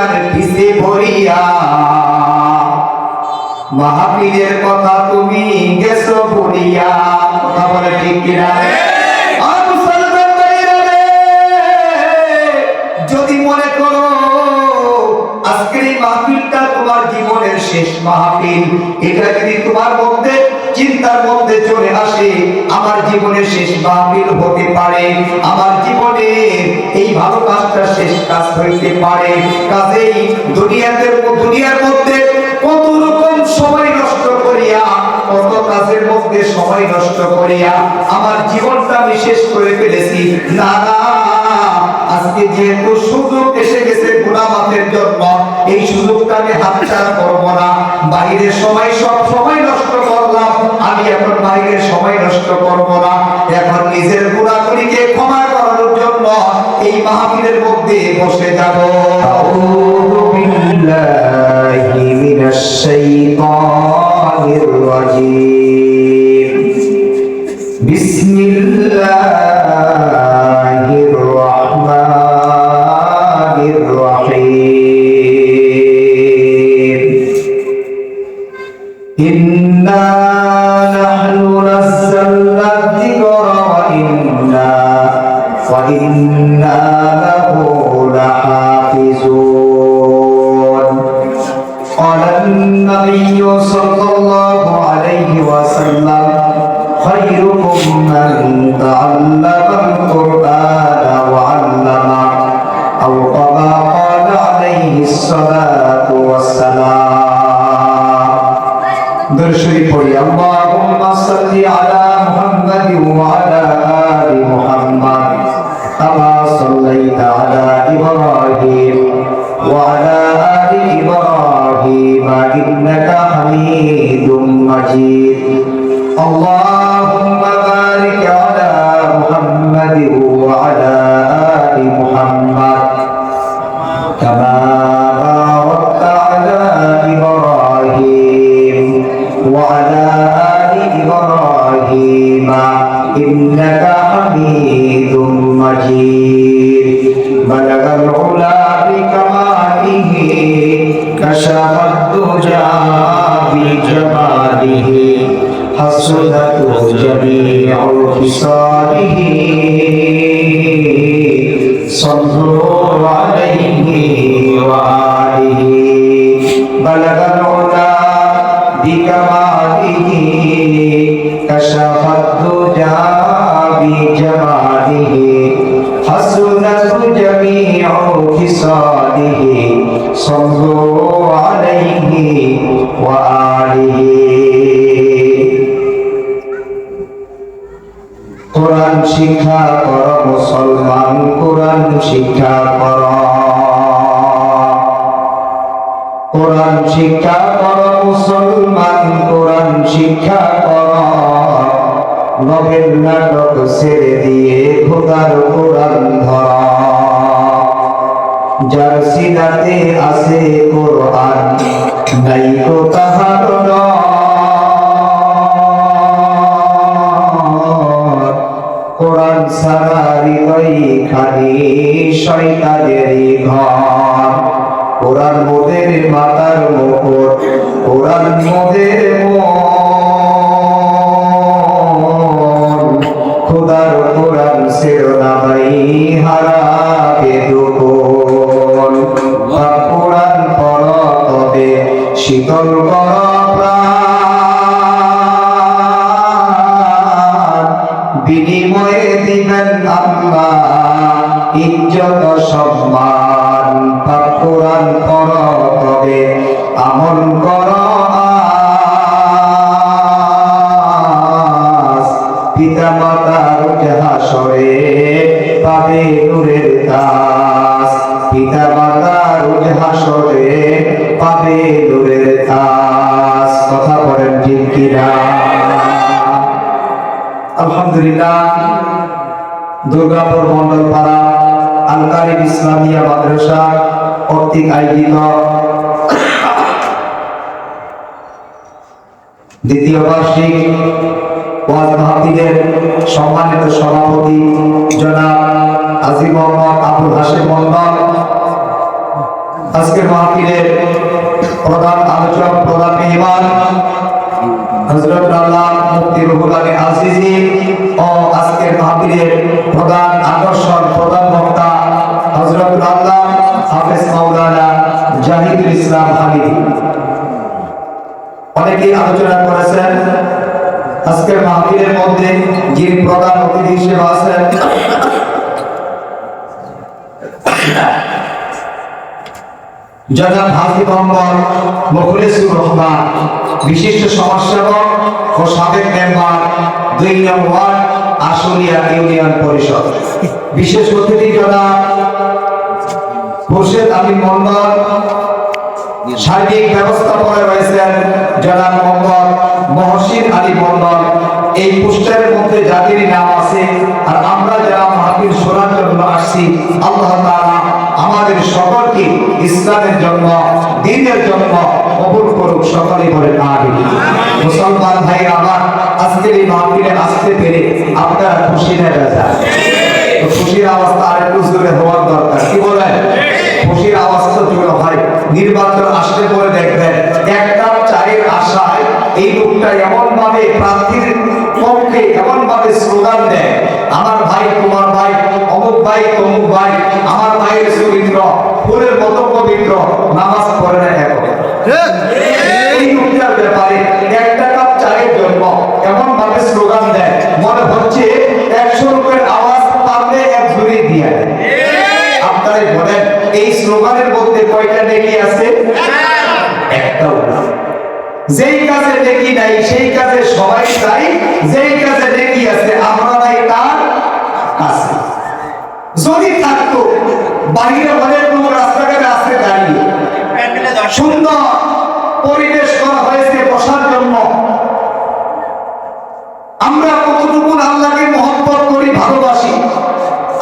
দুনিয়ার পিছে পড়িয়া মাহফিলের কথা তুমি গেছো বলিয়া। কথা বলে ঠিক কিনা? যদি মনে করো আজকের এই মাহফিলটা তোমার জীবনের শেষ মাহফিল, এটা যদি তোমার মধ্যে চিন্তার মধ্যে চলে আসে আমার জীবনের শেষ মাহফিল হতে পারে, আমার জীবনে এই ভালো কাজটা শেষ কাজ হইতে পারে, কাজেই দুনিয়ার মধ্যে কত রকম সময় নষ্ট করিয়া, কত কাজের মধ্যে সময় নষ্ট করিয়া আমার জীবনটা আমি শেষ করে ফেলেছি। না না, আজকে যেহেতু সুযোগ এসে গেছে গুনাহ মাফের জন্য, এই সুযোগটা আমি হাতছাড়া করব না। বাইরের সময় সব সময় নষ্ট করলাম, আমি এখন বাইরের সময় নষ্ট করব না। এখন নিজের গুনাহগুলিকে ক্ষমা করার জন্য এই মাহফিলের মধ্যে বসে যাব। আউযু বিল্লাহি মিনাশ শাইতানির রাজীম। বিসমিল্লাহির রাহমানির রাহিম। ইন্না নাহনু নাযালনা যিকরা ওয়া ইন্না লাহু লাহাফিজুন। ক্বালান নাবিয়্যু সাল্লাল্লাহু আলাইহি ওয়াসাল্লাম খায়রুকুম মান তাআল্লামাল কুরআনা ওয়া 'আল্লামা আও কামা ক্বালা আলাইহিস সালাতু ওয়াস সালাম। দরুদ শরীফ পড়ি। আল্লাহুম্মা সাল্লি আলা মুহাম্মাদ ওয়া আলা আলি মুহাম্মাদ কামা সাল্লাইতা আলা ইব্রাহিম ওয়া আলা আলি ইব্রাহিম ইন্নাকা হামিদুম মাজিদ। আল্লাহুম্মা বারিক আলা মুহাম্মাদ ওয়া আলা আলি মুহাম্মাদ কামা বারাকতা আলা ইব্রাহিম ওয়া আলা আলি ইব্রাহিম ইন্নাকা হামিদুম মাজিদ। বালাগাল উলা বিকামালিহি কাশাফাদ দুজা বিজামালিহি হাসনাতু জামিউ খিসালিহি সাল্লু আলাইহি ওয়া আলিহি। বালাগাল উলা বিকামালিহি কাশাফাদ দুজা বিজামালিহি হাসনাতু জামিউ খিসালিহি সাল্লু আলাইহি ওয়া আলিহি। কোরআন শিক্ষা কর মুসলমান, কোরআন শিক্ষা কর, কোরআন শিক্ষা কর মুসলমান, কোরআন শিক্ষা কর। নবেল নাটক ছেড়ে দিয়ে খোদার কোরআন ধর। যার সিনাতে আছে কোরআন নাই কো তাহার কোরআন ছাড়া হৃদয় খালি শয়তানেরই ঘর। কোরআন মোদের মাতার মুকুট, কোরআন মোদের মন। খোদার কোরআন শিরোনামাই হারাবে দুকুন। কোরআন পড় তবে শীতল কর প্রাণ। বিনিময়ে দিবেন আল্লাহ ইজ্জত সম্মান। কোরআন পড় তবে আমল কর আজ। পিতা মাতার হাসরে পাবে নূরের তাজ। পিতা মাতার হাসরে পাবে নূরের তাজ। কথা বলেন ঠিক কিনা? আলহামদুলিল্লাহ, দুর্গাপুর মন্ডল পাড়া আল কারিম ইসলামিয়া মাদ্রাসা কর্তৃক আয়োজিত দ্বিতীয় বার্ষিক ওয়াজ মাহফিলের সম্মানিত সভাপতি জনাব আজিম মোহাম্মদ আবুল হাশেম মন্ডল, আজকে মাহফিলের প্রধান আলোচক, প্রধান মেহমান হযরত আল্লাহ মুফতি রুহুল আমিন আজিজি ও আজকের মাহফিলের প্রধান আকর্ষণ, প্রধান বক্তা হযরত আল্লাহ হাফেজ মাওলানা জাহিদুল ইসলাম হামিদ। অনেকেই আলোচনা করেছেন। আজকের মাহফিলের মধ্যে যিনি প্রধান অতিথি হিসেবে আছেন জনাব হাজী মোহাম্মদ মুখলিসুর রহমান, বিশিষ্ট সমাজসেবক ও সাবেক মেম্বার ২ নং ওয়ার্ড আশুলিয়া ইউনিয়ন পরিষদ। বিশেষ অতিথি জনাব মুর্শেদ আমিন মন্ডল, সার্বিক ব্যবস্থাপনায় রয়েছেন জনাব মোহাম্মদ মহসিন আলী মন্ডল। এই পোস্টারের মধ্যে যাদেরই নাম আছে আর আমরা যারা মাহফিল শোনার জন্য আসছি, আল্লাহ তাআলা আমাদের সকলকে ইসলামের জন্য, দ্বীনের জন্য কবুল করুক। সকলেই বলেন আমিন। মুসলমান ভাই আমার, আজকের এই মাহফিলে আসতে পেরে আপনারা খুশি না বেজার? তো খুশির অবস্থা আরেকটু জোরে হওয়ার দরকার, কি বলেন? খুশির আওয়াজ তো জোরে হয়। নির্বাচন আসলে পরে দেখবেন এক কাপ চায়ের আশায় এই লোকটা এমন ভাবে প্রার্থীর পক্ষে এমন ভাবে স্লোগান দেয়, আমার ভাই তোমার ভাই, অমুক ভাই তমুক ভাই, আমার ভাইয়ের চরিত্র ফুলের মতো পবিত্র, নামাজ পড়ে না এখন। এই লোকটার ব্যাপারে একটা কাপ চায়ের জন্য এমন ভাবে স্লোগান দেয়, মনে হচ্ছে 100 রুপির আওয়াজ পারলে এক জুড়ে দিয়ে দেয়। আপনারাই বলেন এই স্লোগানের মধ্যে কয়টা নেকি আছে? একটাও না। যেই কাজে নেকি নাই সেই কাজে সবাই চাই, যেই কাজে নেকি আছে আমরা নাই তার কাছে। যদি থাকতো বাইরে অনেক লোক রাস্তাঘাটে আসতে দাঁড়িয়ে, সুন্দর পরিবেশ করা হয়েছে বসার জন্য। আমরা কতটুকু আল্লাহকে মহব্বত করি, ভালোবাসি,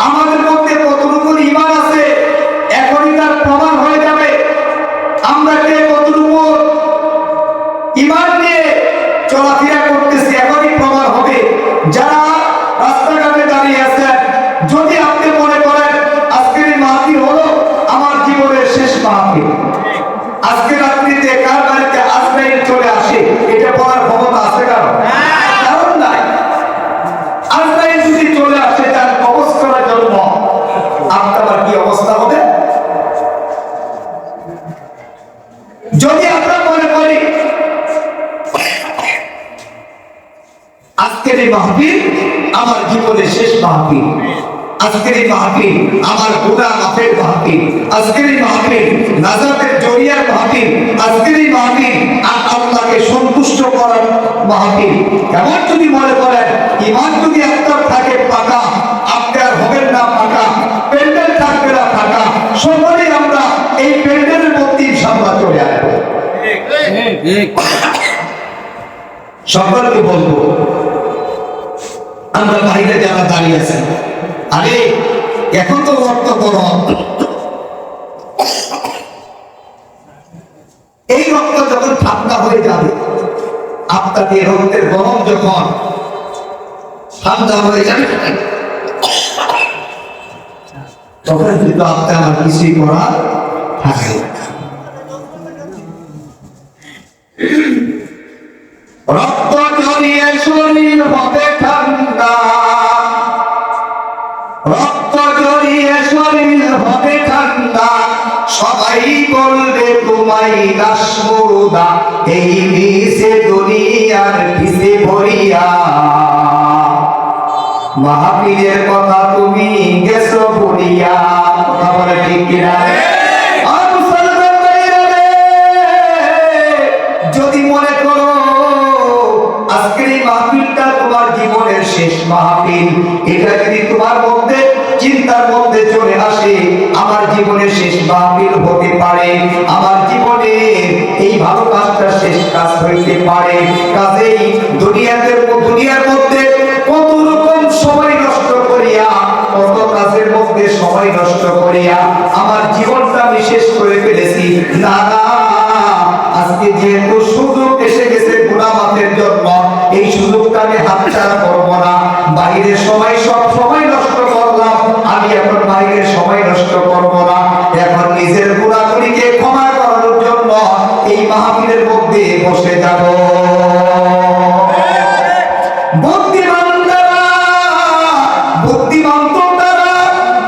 আমাদের মধ্যে কতটুকু ঈমান আছে এখনই তার প্রমাণ হয়ে যাবে। আমরা কে কতটুকু ঈমান নিয়ে চলাফেরা করতেছি এখনই প্রমাণ হবে। যারা রাস্তাঘাটে দাঁড়িয়ে আছেন, যদি আপনি মনে করেন আজকের এই মাহফিল হলো আমার জীবনের শেষ মাহফিল, আজকে রাত্রিতে কার বাড়িতে আজরাইল চলে আসে, এটা বলার ক্ষমতা আছে কারণ? কারণ নাই। আজরাইল যদি চলে আসে তার কবজ করার জন্য, আপনার কি অবস্থা হবে? যদি আমরা মনে করি আজকের এই মাহফিল আমার জীবনের শেষ মাহফিল, আজকের এই মাহফিল আমার গুনাহ মাফের মাহফিল, আজকের এই মাহফিল নাজাতের জরিয়ার মাহফিল, আজকের এই মাহফিল আল্লাহকে সন্তুষ্ট করার মাহফিল, এমন যদি মনে করেন, ঈমান যদি আপনার থাকে পাকা, আপনার হবেন না পাকা, প্যান্ডেল থাকবে না পাকা, সকলেই আমরা এই প্যান্ডেলের মধ্যে ইনশাআল্লাহ চলে আসবো। সকলকে বলবো, আমরা বাইরে যারা দাঁড়িয়ে আছেন, আরে এখন তো রক্ত গরম, এই রক্ত যখন ঠান্ডা হয়ে যাবে, আপনাকে রক্তের গরম যখন ঠান্ডা হয়ে যাবে, তখন কিন্তু আপনার আমার কিছুই করার থাকে। রক্ত ঝরিয়ে শরীর হবে ঠান্ডা, রক্ত ঝরিয়ে শরীর হবে ঠান্ডা, সবাই বলবে তোমায় লাশ মুর্দা, এই মিশে দুনিয়ার পিছে ভরিয়া। মাহফিলের কথা তুমি গেছো ভুলিয়া, কথা বলে ঠিক কিনা? যদি মনে করো আজকের এই মাহফিলটা তোমার জীবনের শেষ মাহফিল, এটা যদি তোমার মধ্যে চিন্তার মধ্যে চলে আসে, আমার জীবনের শেষ মাহফিল হতে পারে, আমার জীবনে এই ভালো কাজটা শেষ কাজ হইতে পারে, কাজেই দুনিয়ার মধ্যে কত রকম সময় নষ্ট করিয়া, কত কাজের মধ্যে সময় নষ্ট করিয়া আমার জীবনটা আমি শেষ করে ফেলেছি। না না, আজকে যেহেতু সুযোগ এসে গেছে গুনাহ মাফের জন্য, এই সুযোগটা আমি হাতছাড়া করব না। বাইরের সময় সব সময় নষ্ট করলাম, আমি এখন বাইরের সময় নষ্ট করব না। এখন নিজের গুনাহগুলিকে বসে যাব। বুদ্ধিমান তারা, বুদ্ধিমান তো তারা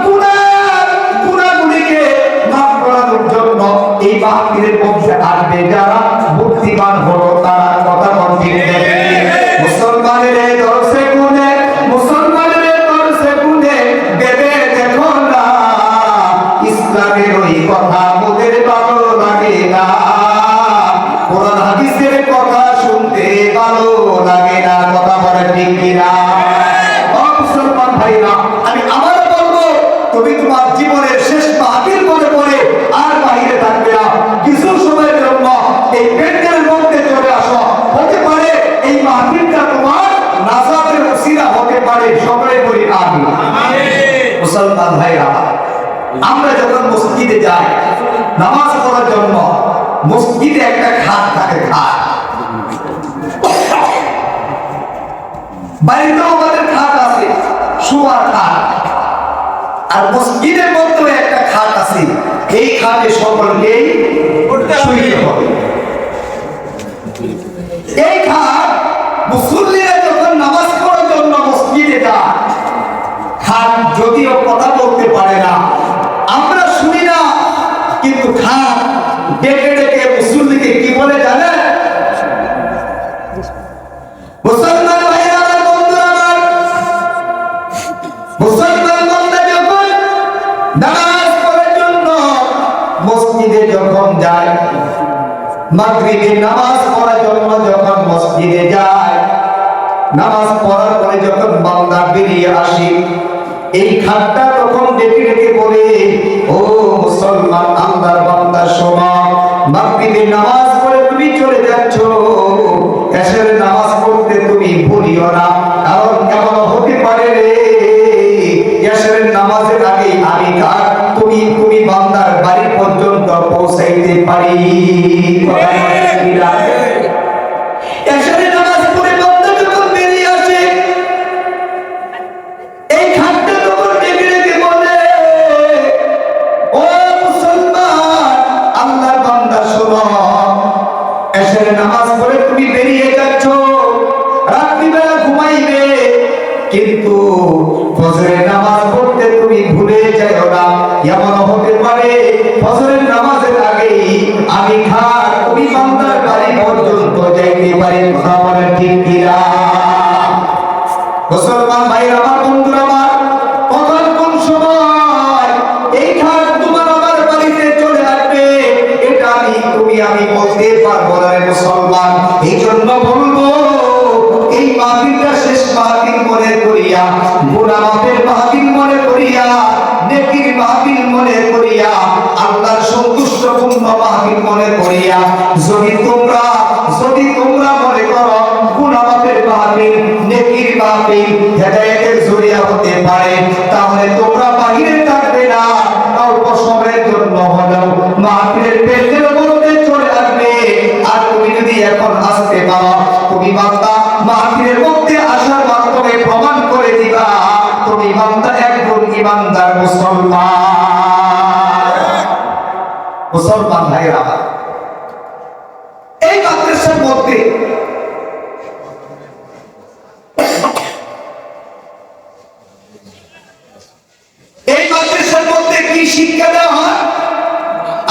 গুনাহগুলিকে মাফ করার জন্য এই মাহফিলের মধ্যে আসবে যারা বুদ্ধিমান হলো তারা। কথা ঠিক মুসলমানের দর্শে গুনে, মুসলমানের দর্শে গুনে ভেবে দেখো না, ইসলামের ওই কথা মোদের ভালো লাগে না, কোরআন হাদিসের কথা শুনতে ভালো লাগে না। কথা বলে ঠিক কিনা? মুসলমান ভাইরা, আমি আবার বলবো, তুমি তোমার জীবনের শেষ মাহফিল মনে করে আর বাইরে থাকবে না। কিছু সময়ের জন্য এই প্যান্ডেলের মধ্যে চলে আসো। হতে পারে এই মাহফিলটা তোমার নাজাতের ওসিলা হতে পারে। সকলে বলি আমিন। মুসলমান ভাইরা, আমরা যখন মসজিদে যাই নামাজ পড়ার জন্য, মসজিদে একটা খাট থাকে, খাট। বাড়িতেও আমাদের খাট আছে, শোয়ার খাট। আর মসজিদের মধ্যে একটা খাট আছে, এই খাটে সকলকেই শুইতে হবে। এই খাট মুসল্লিরা যখন নামাজ পড়ার জন্য মসজিদে যায়, খাট যদিও কথা বলতে পারে না, আমরা শুনি না, কিন্তু খাট ডেকে ডেকে মুসল্লিকে কি বলে জানেন? মুসলমান ভাইরা আমার, বন্ধুরা আমার, মুসলমান বান্দা যখন নামাজ পড়ার জন্য মসজিদে যখন যায়, মাগরিবের নামাজ পড়ার জন্য যখন মসজিদে যায়, নামাজ পড়ার পরে যখন বান্দা বেরিয়ে আসে, এই খাটটা তখন ডেকে ডেকে বলে, ও মুসলমান আল্লাহর বান্দা শোনো, মাগরিবের নামাজ পড়ে তুমি চলে যাচ্ছ, এশার নামাজ পড়তে তুমি ভুলিও না, কারণ এমন হতে পারে রে এশার নামাজের আগে আমি খাট তুমি বান্দার বাড়ি পর্যন্ত পৌঁছাইতে পারি। এশারের নামাজ পড়ে বান্দা যখন বেরিয়ে আসে, এই খাটটা তখন ডেকে ডেকে বলে, ও মুসলমান আল্লাহর বান্দা শোনো, এশারের নামাজ পড়ে তুমি বেরিয়ে যাচ্ছ, রাত্রিবেলা ঘুমাইবে, কিন্তু ফজরের নামাজ পড়তে তুমি ভুলে যাও না, এমন হতে পারে ফজরের নামাজের আগেই আমি খাট তুমি বান্দার বাড়ি পর্যন্ত যাইতে পারি। কথা বলেন ঠিক কিনা? মুসলমান ভাইরা আমার, বন্ধুরা আমার, কখন কোন সময় এই খাট তোমার আমার বাড়িতে চলে আসবে এটা আমি বলতে পারবো না রে মুসলমান। এই জন্য বলবো, এই মাহফিলটা শেষ মাহফিল মনে করিয়া, গুনাহ মাফের মাহফিল মনে করিয়া, নেকির মাহফিল মনে করিয়া, আল্লাহর সন্তুষ্টপূর্ণ মাহফিল মনে করিয়া, যদি তোমরা মনে করো গুনাহ মাফের মাহফিল, নেকির মাহফিল, হেদায়েতের জরিয়া হতে পারে, তাহলে তোমরা বাহিরে থাকবে না, অল্প সময়ের জন্য হলেও মাহফিলের পেটের মধ্যে চলে আসবে। আর তুমি যদি এখন আসতে পারো, তুমি বান্দা মাহফিলের মধ্যে আসার মাধ্যমে প্রমাণ করে দিবা তুমি বান্দা একজন ইমানদার মুসলমান ভাইরা। এই মাদ্রাসার মধ্যে কি শিক্ষা দেওয়া হয়?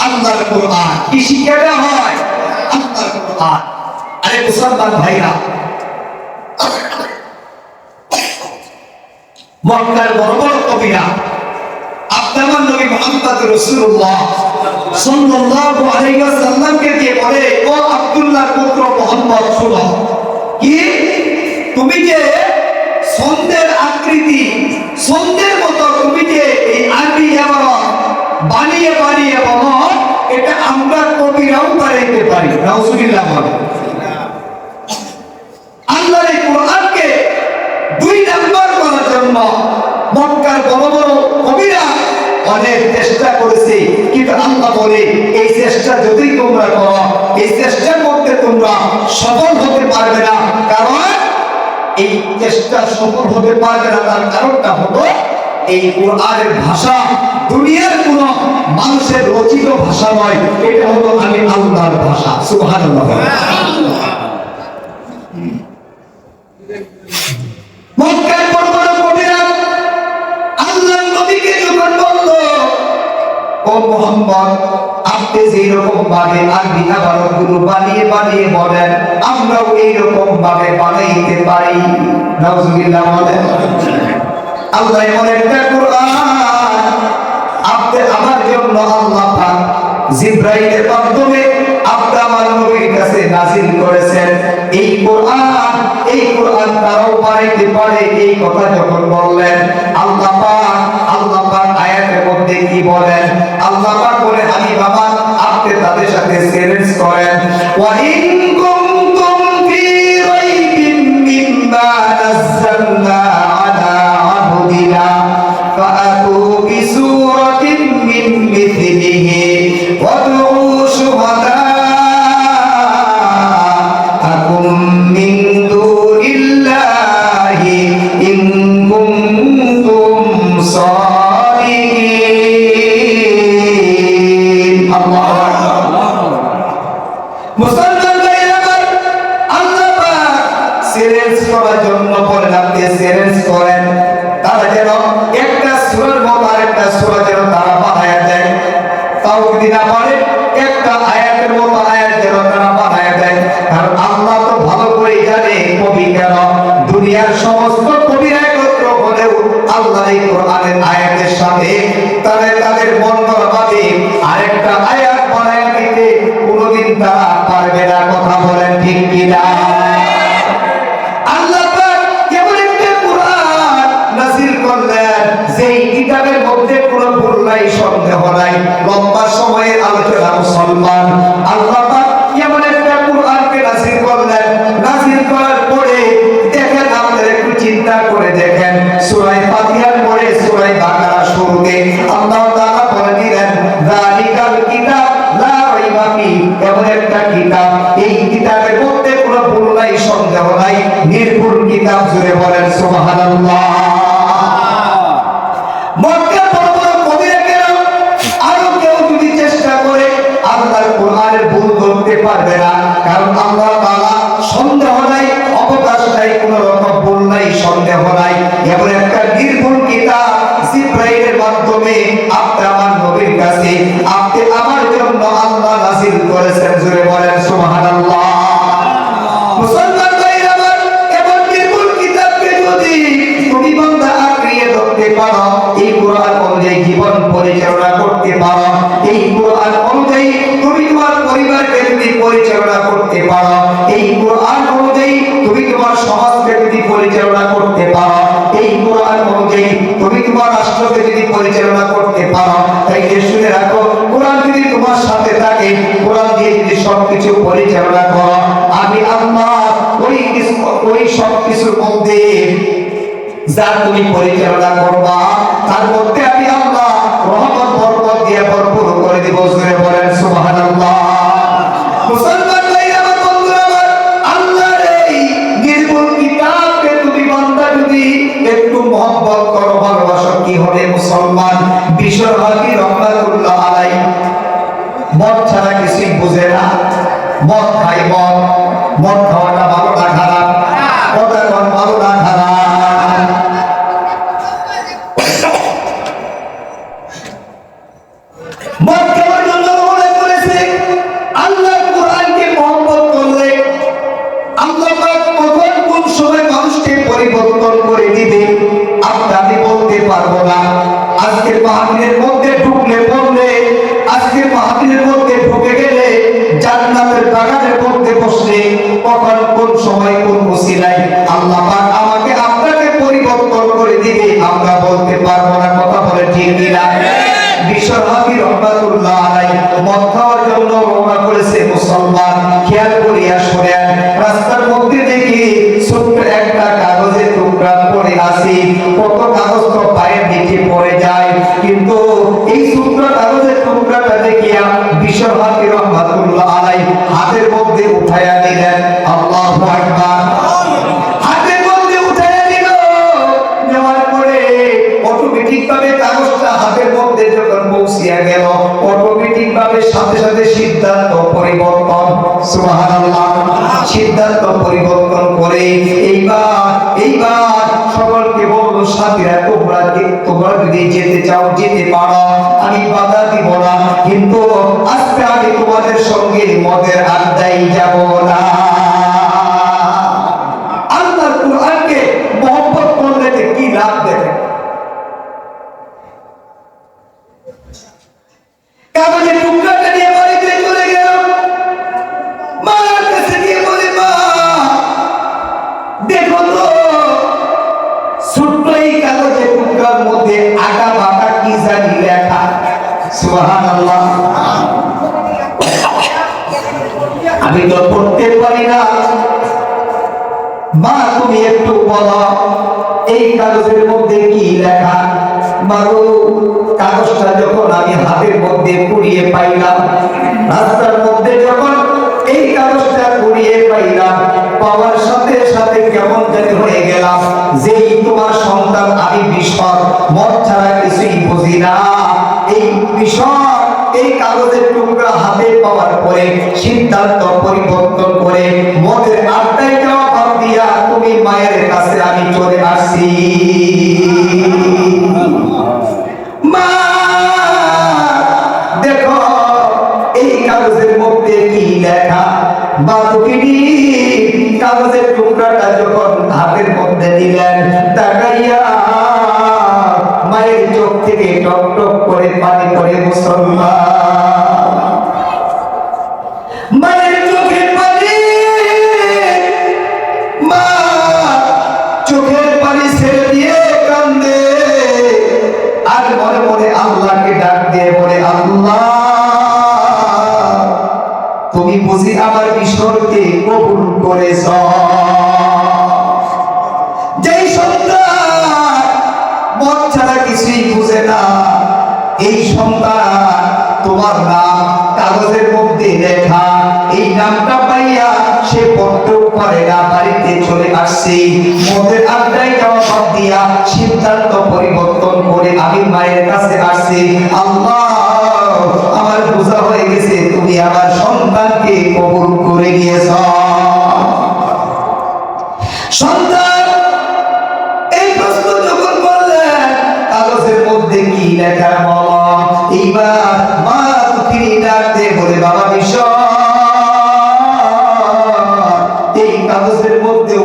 আল্লাহর কোরআন। কি শিক্ষা দেওয়া হয়? আল্লাহর কোরআন। আরে মুসলমান ভাইরা, মক্কার বড় বড় কবিরা আপনার নবী মুহাম্মদ রাসূলুল্লাহ সাল্লাল্লাহু আলাইহি ওয়াসাল্লামকে দিয়ে বলে, ও আব্দুল্লাহর পুত্র মুহাম্মদ শুনো, কি তুমি যে ছন্দের আকৃতি, ছন্দের মতো তুমি যে এই আরবি ইবারত বানিয়ে বানিয়ে বলো, এটা আমরা কবিরাও বানাইতে পারি। নাউজুবিল্লাহ বলে। আল্লাহর এই কোরআনকে 2 নাম্বার করার জন্য মক্কার বড় বড় কবিরা অনেক চেষ্টা করেছে, কিন্তু আল্লাহ বলে এই চেষ্টা যদি তোমরা করো, এই চেষ্টার মধ্যে তোমরা সফল হতে পারবে না। কারণ এই চেষ্টা সফল হতে পারবে না, তার কারণটা হলো এই কোরআনের ভাষা দুনিয়ার কোন মানুষের রচিত ভাষা নয়, এটা হলো আমি আল্লাহর ভাষা। সুবহানাল্লাহ। মক্কার বড় বড় কবিরা আল্লাহর নবীকে যখন বলল, ও মুহাম্মদ, আপনি যেরকম ভাবে আরবি ইবারতগুলো বানিয়ে বানিয়ে বলেন, আমরাও এইরকম ভাবে বানাইতে পারি। নাউজুবিল্লাহ বলেন। আল্লাহ এমন একটা কোরআন আপনি আমার জন্য আল্লাহ পাক জিবরাইলের মাধ্যমে আপনি আমার নবীর কাছে নাযিল করেছেন। এই কোরআন তারাও বানাইতে পারে, এই কথা যখন বললেন, আল্লাহ পাক আয়াতের মধ্যে কি বলেন? আল্লাহ পাক বলে, আমি বাবা আপনি তাদের সাথে চ্যালেঞ্জ করেন, ওয়া ইন কুনতুম ফি রাইবিন মিম্মা নাযালনা আলা আবদিনা ফাআতু বিসূরাতিন মিন মিথলিহি ওয়াদউ শুহাদাআকুম মিন দুনিল্লাহি ইন কুনতুম সাদিকিন। আল্লাহু আকবার। মুসলমান ভাইরা আমার, আল্লাহ পাক চ্যালেঞ্জ করার জন্য বলেন, আপনি চ্যালেঞ্জ করেন তারা যেন একটা সূরার মতো আরেকটা সূরা যেন তারা বানায়া দেয়, তাও যদি না পারে একটা আয়াতের মতো আয়াত যেন তারা বানায়া দেয়। কারণ আল্লাহ তো ভালো করে জানে কবি কেন, দুনিয়ার সমস্ত কবিরা একত্র হলেও আল্লাহর এই কোরআনের আয়াতের সাথে তাদের বন্ধনবাদী আরেকটা আয়াত বানায়া দিতে কোনোদিন তারা পারবে না। কথা বলেন ঠিক কিনা? আল্লাহ পাক কেমন একটা কোরআন নাযিল করলেন, যেই কিতাবের মধ্যে কোনো ভুল নাই, সন্দেহ নাই। লম্বা সময়ের আলোচনা মুসলমান, আল্লাহ পাক কেমন একটা কোরআনকে নাযিল করলেন, নাযিল করার পরে দেখেন, আপনারা একটু চিন্তা করে দেখেন, সূরা ফাতিহার পরে সূরা বাকারা শুরুতে আল্লাহ তাআলা বলে দিলেন, যালিকাল কিতাব লা রাইবা ফিহি, এমন একটা কিতাব, এই কিতাবের মধ্যে কোনো ভুল নাই, সন্দেহ নাই, নির্ভুল কিতাব। জুড়ে বলেন সুবহানাল্লাহ। মক্কার বড় বড় কবিরা কেন আরো কেউ যদি চেষ্টা করে আল্লাহর কোরআনের ভুল ধরতে পারবে না, কারণ আল্লাহ তাআলা সন্দেহ নাই, অবকাশ নাই, কোনো রকম ভুল নাই, সন্দেহ নাই, এমন একটা নির্ভুল কিতাব জিবরাইলের মাধ্যমে আপনি আমার নবীর কাছে আপনি আমার জন্য আল্লাহ নাযিল করেছেন। জুড়ে বলেন সুবহানাল্লাহ। মুসলমান ভাইরা আমার, এমন নির্ভুল কিতাবকে যদি তুমি বান্দা আঁকড়িয়ে ধরতে পারো, এই কোরআন অনুযায়ী জীবন পরিচালনা করতে পারো, এই কোরআন অনুযায়ী তুমি তোমার পরিবারকে যদি পরিচালনা করতে পারো, এই কোরআন অনুযায়ী তুমি তোমার সমাজকে যদি পরিচালনা করতে পারো, এই কোরআন অনুযায়ী তুমি তোমার রাষ্ট্রকে যদি পরিচালনা করতে পারো, তাইলে শুনে রাখো, কোরআন যদি তোমার সাথে থাকে, কোরআন দিয়ে যদি সবকিছু পরিচালনা করো, আমি আল্লাহ ওই সবকিছুর মধ্যে যা তুমি পরিচালনা করবা তার মধ্যে আমি আল্লাহ রহমত বরকত দিয়ে ভরপুর করে দিব। জোরে বলেন সুবহানাল্লাহ। মুসলমান ভাইরা আমার, বন্ধুরা আমার, আল্লাহর এই নির্ভুল কিতাবকে তুমি বান্দা যদি একটু মহব্বত করো, ভালোবাসো, কি হবে মুসলমান? বিশ্বনবী রাহমাতুল্লাহ আলাইহি মদ ছাড়া কিছুই বুঝে না। মদ খাই, মদ খাওয়াটা ভালো না খারাপ? কথা কোন ভালো না খারাপ? মদ খাওয়ার জন্য মনে করেছে আল্লাহ কোরআনকে মহব্বত করলে আল্লাহ পাক কখন কোন সময় মানুষকে পরিবর্তন করে দিবে আমি বলতে পারবো না। আজকের মাহফিলের মধ্যে ঢুকলে বললে, আজকের মাহফিলের মধ্যে ঢুকে গেলে, জান্নাতের বাগানের মধ্যে বসলে কখন কোন সময় কোন ওসিলায় আল্লাহ পাক আমাকে আপনাকে পরিবর্তন করে দিবে আমরা বলতে পারবো না। কথা বলে ঠিক কিনা? বিশ্বনবী রাহমাতুল্লাহ আলাইহি মদ খাওয়ার জন্য রওনা করেছে মুসলমান। খেয়াল করিয়া শুনেন, রাস্তার মধ্যে দেখি ছোট্ট একটা কাগজের টুকরা পড়ে আছে। কত কাগজ তো পায়ের নিচে পড়ে যায়, কিন্তু এই ছোট্ট কাগজের টুকরাটা দেখিয়া বিশ্বনবী রাহমাতুল্লাহ আলাইহি হাতের মধ্যে উঠায়া নিলেন। আল্লাহু আকবার। হাতের মধ্যে উঠায়া নিল, নেওয়ার পরে অটোমেটিক সুবহানাল্লাহ। সিদ্ধান্ত পরিবর্তন করে এইবার সকলকে বলল, সাথীরা তোমরা যদি যেতে চাও যেতে পারো, আমি বাধা দিব না, কিন্তু আজকে আমি তোমাদের সঙ্গে মদের আড্ডায় যাব না। আল্লাহর কুরআনকে মহব্বত করলে কি লাভ দেখে? কাগজের টুকরাটা নিয়ে বাড়িতে চলে গেল, মার কাছে গিয়ে বলে, মা দেখো তো ছোট্ট এই কাগজের টুকরার মধ্যে আটা বাটা কি জানি লেখা। সুবহানাল্লাহ। আমি তো পড়তে পারি না, মা তুমি একটু বলো এই কাগজের মধ্যে কি লেখা। মারো, কাগজটা যখন আমি হাতের মধ্যে কুড়িয়ে পাইলাম, রাস্তার মধ্যে যখন এই কাগজটা কুড়িয়ে পাইলাম, পাওয়ার সাথে সাথে কেমন জানি হয়ে গেলাম, যেই তোমার সন্তান আমি বিষয় মদ ছাড়া কিছুই বুঝি না, এই বিষয় এই কাগজের টুকরা হাতে পাওয়ার পরে সিদ্ধান্ত পরিবর্তন করে মদের আড্ডায় যাওয়া বাদ দিয়া তুমি মায়ের কাছে আমি চলে আসছি। মা দেখো এই কাগজের মধ্যে কি লেখা। বাতুকিনি কাগজের টুকরাটা যখন হাতের মধ্যে নিলেন, তাকাইয়া মায়ের চোখ থেকে টক টক করে পানি পড়ে। মুসলমান, মায়ের চোখের পানি, মা চোখের পানি ছেড়ে দিয়ে কান্দে, আর মনে মনে আল্লাহকে ডাক দিয়ে বলে, আল্লাহ তুমি বুঝি আমার বিষয়কে কবুল করেছ। যেই সন্তান মদ ছাড়া কিছুই বুঝে না, এই সন্তান তোমার নাম কাগজের মধ্যে লেখা, এই নামটা পাইয়া সে পড়তেও পারে না, বাড়িতে চলে আসছে। মদের আড্ডায় যাওয়া বাদ দিয়া সিদ্ধান্ত পরিবর্তন করে আমি মায়ের কাছে আসছি। আল্লাহ আমার বোঝা হয়ে গেছে, তুমি আমার সন্তানকে কবুল করে নিয়েছ। সন্তান এই প্রশ্ন যখন করলেন কাগজের মধ্যে কি লেখা বলো, এইবার মা দুঃখিনী ডাক দিয়ে বলে, বাবা বিষয় এই কাগজের মধ্যে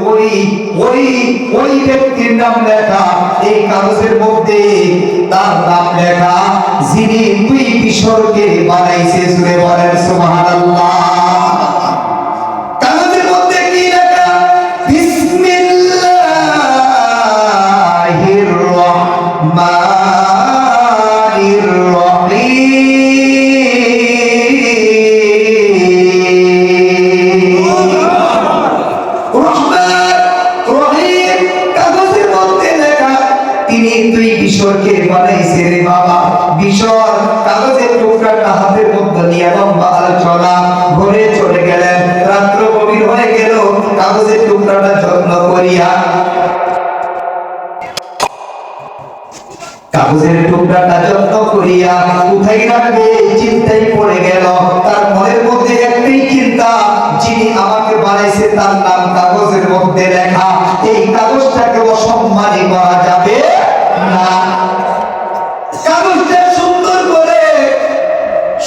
ওই ব্যক্তির নাম লেখা, এই কাগজের মধ্যে তার নাম লেখা যিনি দুই কিশোরকে বানাইছে। সুরে বলেন সুবহানাল্লাহ। কাগজের মধ্যে কি লেখা? বিসমিল্লাহির রহমানির রহিম। কাগজের মধ্যে লেখা তিনি দুই কিশোরকে বানাইছে রে বাবা। কিশোর কাগজের টুকরাটা হাতের মধ্যে নিয়ে লম্বা আলোচনা ঘরে চলে গেলেন। রাত্র গভীর হয়ে গেল, কাগজের টুকরাটা যত্ন করিয়া কোথায় রাখবে চিন্তায় পড়ে গেল। তার মনের মধ্যে একটাই চিন্তা, যিনি আমাকে বানাইছে তার নাম কাগজের মধ্যে লেখা, এই কাগজটাকে অসম্মানী করা যাবে না। কাগজটা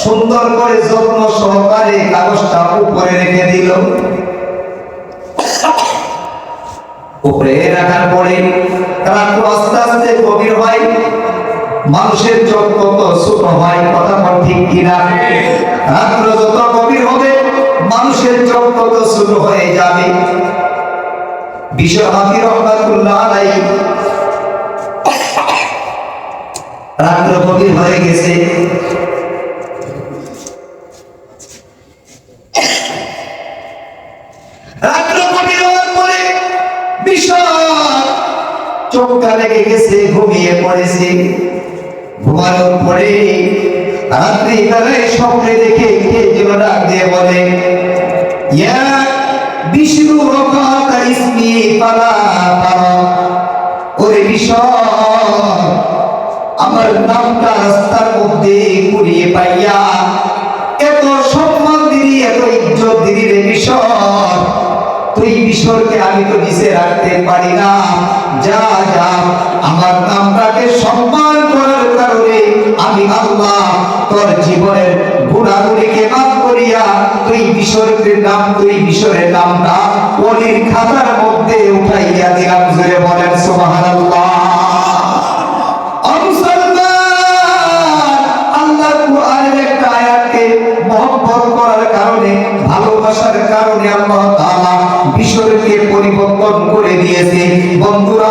সুন্দর করে যত্ন সহকারে কাগজটা উপরে রেখে দিল। উপরে রাখার পরে রাত্র আস্তে আস্তে গভীর হয়, মানুষের চোখ কত ছোট হয়, কথা ঠিক কিনা? রাত্র যত গভীর হবে মানুষের চোখ কত ছোট হয়ে যাবে। বিশ্বহাফি রহমাতুল্লাহ আলাইহি রাত্র গভীর হয়ে গেছে, রাত্র গভীর হওয়ার পরে চোখটা লেগে গেছে, ঘুমিয়ে পড়েছে। ঘুমানোর পরে রাত্রি বেলায় স্বপ্নে দেখে কে যেন ডাক দিয়ে বলে, ইয়া বিষ্ণু রকাতা ইসমি ফালা তারা। ওরে বিষ্ণু, আমার নামটা রাস্তার মধ্যে কুড়িয়ে পাইয়া এত সম্মান দিলি, এত ইজ্জত দিলি রাখতে পারি না। যা যা আমার নামটাকে সম্মান করার কারণে আমি আল্লাহ তোর জীবনের গুনাহগুলিকে মাফ করিয়া তুই মিশরের নামটা ওলির খাতার মধ্যে উঠাইয়া দিলাম। জোরে বলেন সুবহানাল্লাহ। আল্লাহর কোরআনের একটা আয়াতকে মহব্বত করার কারণে, ভালোবাসার কারণে আল্লাহ তাআলা মিশরকে পরিবর্তন করে দিয়েছে। বন্ধুরা